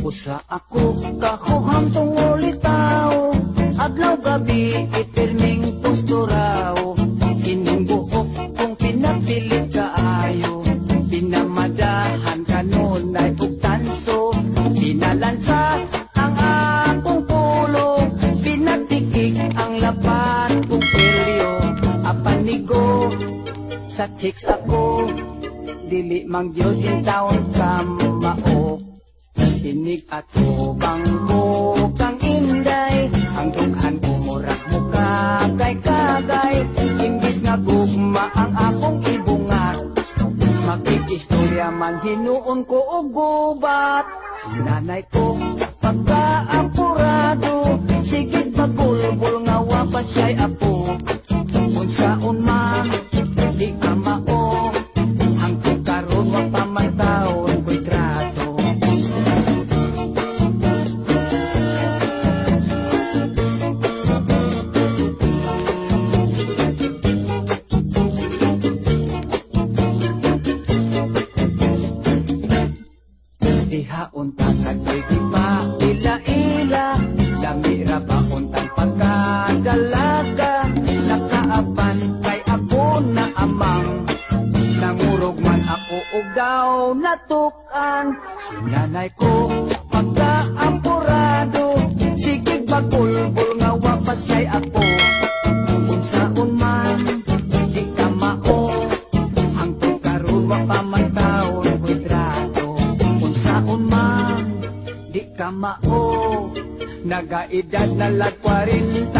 Usa ako kahuham tungulitaw, adlaw gabi itirning posturaw. Ining buhok kong pinapilit kaayo, pinamadahan kanunay ug tanso. Pinalansa ang akong pulo, pinatikik ang laban kong pilyo. Apanigo sa chicks ako, dili mang Diyos in taon kamao. Sinig ato bang mo kang inday, ang dughan ko murag mo kagay-kagay. Imbis nga gugma ang akong ibungat, makikistorya man hinuon ko og gubat. Si nanay ko pagkaapurado, sigig magulbol nga wapas siya'y apo. Unsaon man di ka mao, hangtod karon wa pa man taon ko'y trato. Diha untang kadoy di pa ila-ila, damira ba untang pagkadalaga. Nakaapan kay ako na amang, nangurog man ako og daw natukan. Si nanay ko pagkaapurado, sigig bagulbol nga wapas siya'y ako. Unsaon man di ka mao, hangtod karon wa pa man taon ko'y trato. Unsaon man di ka mao, nagaedad na lag 40.